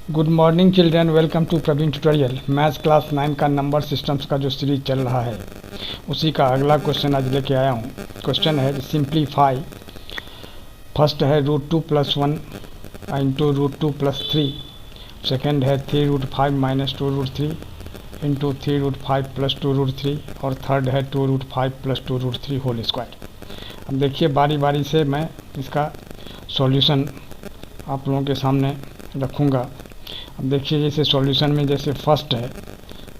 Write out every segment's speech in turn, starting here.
Good morning children, welcome to Praveen tutorial. Maths class 9 का number systems का जो series चल रहा है उसी का अगला क्वेश्चन आज लेके आया हूँ। क्वेश्चन है सिंप्लीफाई। फर्स्ट है √2+1 इंटू √2+3। सेकेंड है 3√5 - 2√3 इंटू 3√5 + 2√3 और थर्ड है 2√5 + 2√3 होल स्क्वायर। अब देखिए बारी बारी से मैं इसका सॉल्यूशन आप लोगों के सामने रखूँगा। अब देखिए जैसे सॉल्यूशन में जैसे फर्स्ट है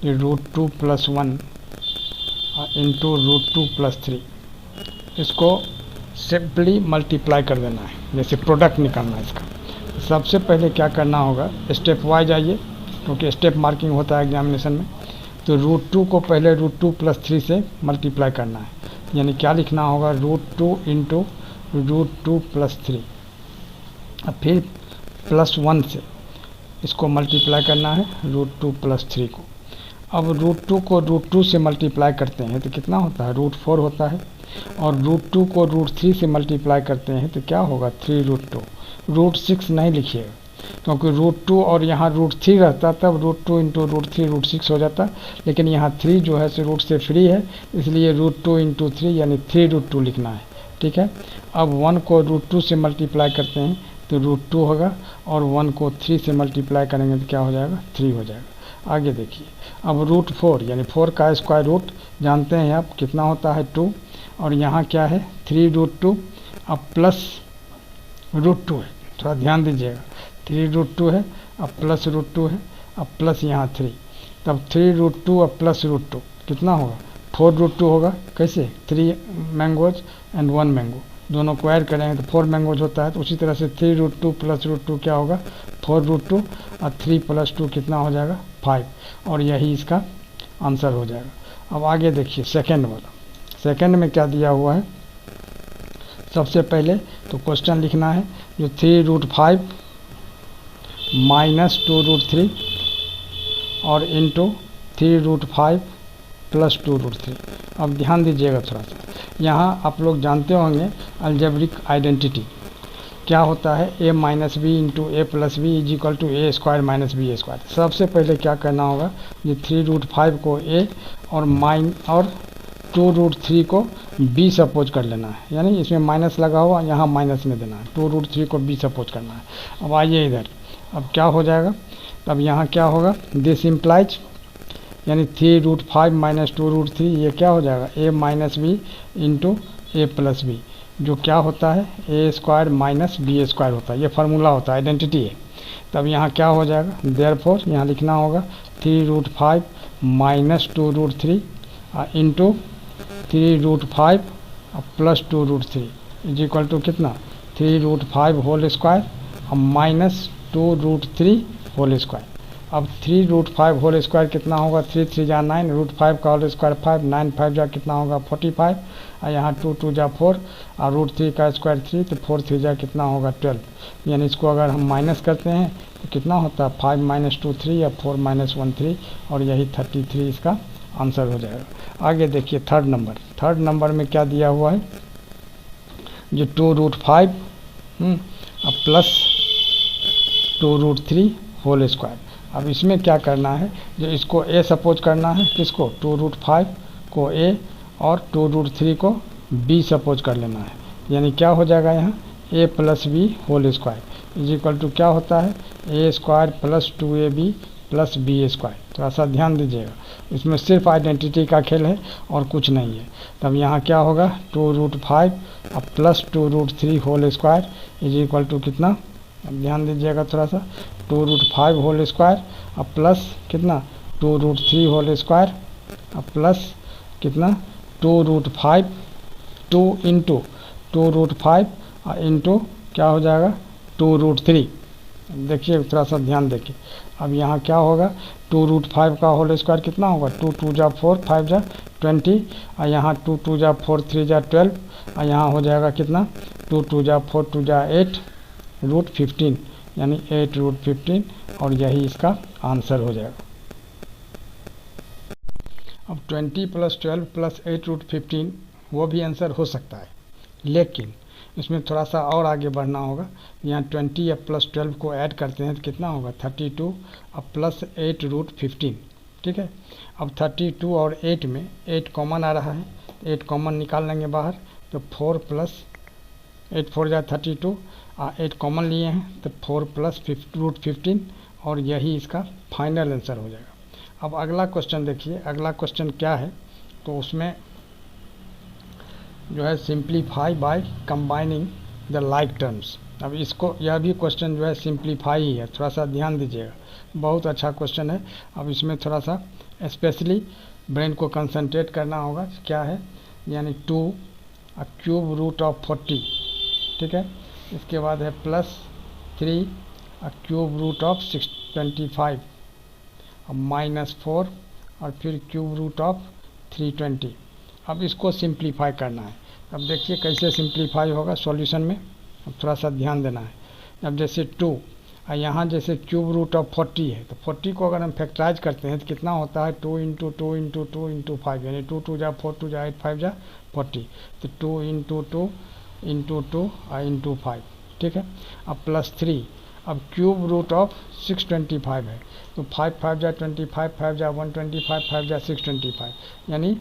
कि √2+1 इंटू √2+3, इसको सिंपली मल्टीप्लाई कर देना है, जैसे प्रोडक्ट निकालना है इसका। सबसे पहले क्या करना होगा, स्टेप वाइज आइए क्योंकि स्टेप मार्किंग होता है एग्जामिनेशन में। तो √2 को पहले √2+3 से मल्टीप्लाई करना है, यानी क्या लिखना होगा, √2 इंटू √2+3। अब फिर +1 से इसको मल्टीप्लाई करना है √2+3 को। अब √2 को √2 से मल्टीप्लाई करते हैं तो कितना होता है, √4 होता है। और √2 को √3 से मल्टीप्लाई करते हैं तो क्या होगा, 3√2। √6 नहीं लिखिएगा क्योंकि √2 और यहाँ √3 रहता तब √2 इंटू √3 √6 हो जाता, लेकिन यहाँ 3 जो है रूट से फ्री है, इसलिए √2 इंटू 3 यानी 3√2 लिखना है। ठीक है। अब 1 को √2 से मल्टीप्लाई करते हैं तो √2 होगा और 1 को 3 से मल्टीप्लाई करेंगे तो क्या हो जाएगा, 3 हो जाएगा। आगे देखिए, अब √4 यानी 4 का स्क्वायर रूट जानते हैं आप कितना होता है, 2। और यहाँ क्या है, 3√2। अब प्लस √2 है, थोड़ा ध्यान दीजिएगा, 3√2 है, अब प्लस √2 है, अब प्लस यहाँ 3, तब 3√2 अब प्लस √2 कितना होगा, 4√2 होगा। कैसे, 3 मैंगोज एंड 1 मैंगो दोनों को ऐड करेंगे तो 4 मैंगोज होता है। तो उसी तरह से 3√2 + √2 क्या होगा, 4√2 और 3 + 2 कितना हो जाएगा, 5, और यही इसका आंसर हो जाएगा। अब आगे देखिए सेकेंड वाला। सेकेंड में क्या दिया हुआ है, सबसे पहले तो क्वेश्चन लिखना है जो 3√5 - 2√3 और इंटू 3√5 + 2√3। अब ध्यान दीजिएगा थोड़ा सा, यहाँ आप लोग जानते होंगे अलजेब्रिक आइडेंटिटी क्या होता है, a - b into a + b is equal to a² - b²। सबसे पहले क्या करना होगा, ये 3√5 को a और 2√3 को b सपोज कर लेना है, यानी इसमें माइनस लगा हुआ, यहाँ माइनस में देना है, 2√3 को b सपोज करना है। अब आइए इधर, अब क्या हो जाएगा, तब यहाँ क्या होगा, दिस इम्प्लाइज यानी 3√5 - 2√3 ये क्या हो जाएगा, a - b into a + b, जो क्या होता है, a² - b² होता है। ये फार्मूला होता है, आइडेंटिटी है। तब यहाँ क्या हो जाएगा, देयरफॉर यहाँ लिखना होगा 3√5 - 2√3 इंटू 3√5 + 2√3 इज इक्वल टू कितना, 3√5 होल स्क्वायर और -2√3 होल स्क्वायर। अब 3√5 होल स्क्वायर कितना होगा, 3 3 जा 9, √5 का होल स्क्वायर 5, 9 5 जा कितना होगा, 45, और यहाँ 2 2 जा 4 और √3 का स्क्वायर 3, तो 4 3 जा कितना होगा, 12। यानी इसको अगर हम माइनस करते हैं तो कितना होता है, 5 - 2 3 या 4 - 1 3, और यही 33 इसका आंसर हो जाएगा। आगे देखिए थर्ड नंबर। थर्ड नंबर में क्या दिया हुआ है, जो 2√5 प्लस 2√3 होल स्क्वायर। अब इसमें क्या करना है, जो इसको a सपोज करना है, किसको, 2√5 को a और 2√3 को b सपोज कर लेना है, यानी क्या हो जाएगा, यहाँ a + b whole square is equal to क्या होता है, a² + 2ab + b²। थोड़ा सा ध्यान दीजिएगा, इसमें सिर्फ आइडेंटिटी का खेल है और कुछ नहीं है। तब यहाँ क्या होगा, 2√5 + 2√3 whole square is equal to कितना, अब ध्यान दीजिएगा थोड़ा सा, 2√5 होल स्क्वायर और प्लस कितना, 2√3 होल स्क्वायर और प्लस कितना, 2√5 2 इंटू 2√5 और इंटू क्या हो जाएगा, 2√3। देखिए थोड़ा सा ध्यान देखिए, अब यहाँ क्या होगा, 2√5 का होल स्क्वायर कितना होगा, 2 2 जा 4, 5 जा 20, और यहाँ 2 2 जा 4, 3 जा 12, और यहाँ हो जाएगा कितना, 2 2 जा 4, 2 जा 8 √15, यानी 8 √15, और यही इसका आंसर हो जाएगा। अब 20 + 12 + 8 √15 वो भी आंसर हो सकता है, लेकिन इसमें थोड़ा सा और आगे बढ़ना होगा। यहाँ 20 अब प्लस 12 को ऐड करते हैं तो कितना होगा 32 अब प्लस 8 रूट 15। ठीक है, अब 32 और 8 में 8 कॉमन आ रहा है, 8 कॉमन निकाल लेंगे बाहर, तो 4 प्लस 8 4 जा 32, 8 कॉमन लिए हैं तो 4 प्लस रूट 15, और यही इसका फाइनल आंसर हो जाएगा। अब अगला क्वेश्चन देखिए, अगला क्वेश्चन क्या है, तो उसमें जो है simplify by combining the like terms. अब इसको, यह भी क्वेश्चन जो है सिंप्लीफाई ही है, थोड़ा सा ध्यान दीजिएगा, बहुत अच्छा क्वेश्चन है। अब इसमें थोड़ा सा स्पेशली ब्रेन को कंसंट्रेट करना होगा। क्या है, यानी 2 क्यूब रूट ऑफ 40, ठीक है, इसके बाद है प्लस 3 क्यूब रूट ऑफ 625, अब माइनस 4 और फिर क्यूब रूट ऑफ 320। अब इसको सिंप्लीफाई करना है। अब देखिए कैसे सिंप्लीफाई होगा सॉल्यूशन में, अब थोड़ा सा ध्यान देना है। अब जैसे 2 और यहाँ जैसे क्यूब रूट ऑफ 40 है, तो 40 को अगर हम फैक्टराइज करते हैं तो कितना होता है 2 इंटू 2 इंटू 2 इंटू 5, यानी 2 2 जा 4 2 जा 8 5 जा 40, तो 2 इंटू 2 इंटू 2 और इंटू 5। ठीक है, अब प्लस 3, अब क्यूब रूट ऑफ 625 है, तो 5 5 जा 25, 5 जा 125, 5 जा 625, यानी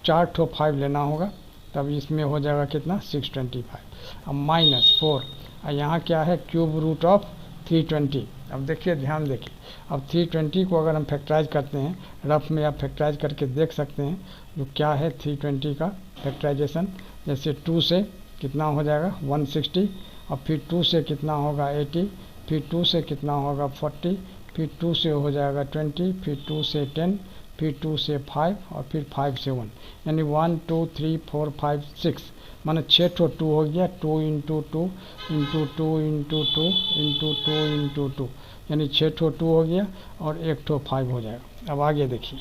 4 ठो 5 लेना होगा, तब इसमें हो जाएगा कितना 625। अब माइनस 4 और यहाँ क्या है क्यूब रूट ऑफ 320। अब देखिए ध्यान देखिए, अब 320 को अगर हम फैक्टराइज करते हैं, रफ में आप फैक्टराइज करके देख सकते हैं जो क्या है 320 का फैक्टराइजेशन। जैसे 2 से कितना हो जाएगा 160, और फिर 2 से कितना होगा 80, फिर 2 से कितना होगा 40, फिर 2 से हो जाएगा 20, फिर 2 से 10, फिर 2 से 5 और फिर 5 से 1, यानी 1 2 3 4 5 6, माने 6 ठो 2 हो गया, 2 into 2 into 2 into 2 into 2 into 2, यानी 6 ठो 2 हो गया और 1 ठो 5 हो जाएगा। अब आगे देखिए,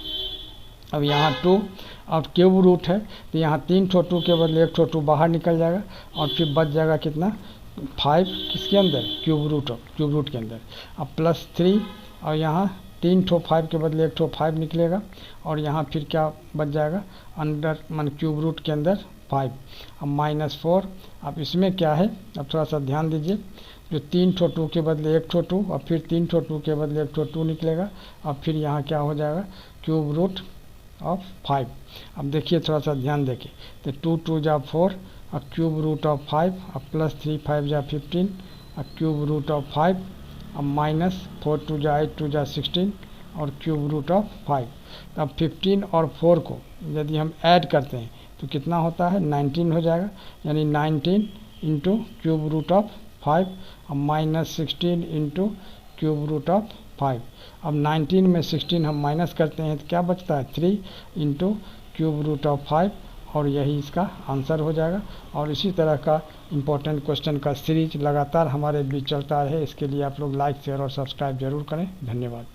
अब यहाँ 2 और क्यूब रूट है, तो यहाँ 3 ठो 2 के बदले 1 ठो 2 बाहर निकल जाएगा, और फिर बच जाएगा कितना 5 किसके अंदर क्यूब रूट के अंदर। अब प्लस 3 और यहाँ 3 ठो 5 के बदले 1 ठो 5 निकलेगा, और यहाँ फिर क्या बच जाएगा अंडर मान क्यूब रूट के अंदर 5। अब माइनस 4, अब इसमें क्या है, अब थोड़ा सा ध्यान दीजिए, जो 3 ठो 2 के बदले 1 ठो 2 और फिर 3 ठो 2 के बदले 1 ठो 2 निकलेगा, अब फिर यहाँ क्या हो जाएगा क्यूब रूट ऑफ 5। अब देखिए थोड़ा सा ध्यान देखिए, तो 2 2 जा 4 और क्यूब रूट ऑफ 5, अब प्लस 3 5 जा 15 और क्यूब रूट ऑफ 5, अब माइनस 4 2 जा 8 2 जा 16 और क्यूब रूट ऑफ 5। अब 15 और 4 को यदि हम ऐड करते हैं तो कितना होता है 19 हो जाएगा, यानी 19 इंटू क्यूब रूट ऑफ 5 और minus 16 into cube root of 5। अब 19 में 16 हम माइनस करते हैं तो क्या बचता है 3 इंटू क्यूब रूट ऑफ 5, और यही इसका आंसर हो जाएगा। और इसी तरह का इम्पोर्टेंट क्वेश्चन का सीरीज लगातार हमारे बीच चलता रहे, इसके लिए आप लोग लाइक शेयर और सब्सक्राइब जरूर करें। धन्यवाद।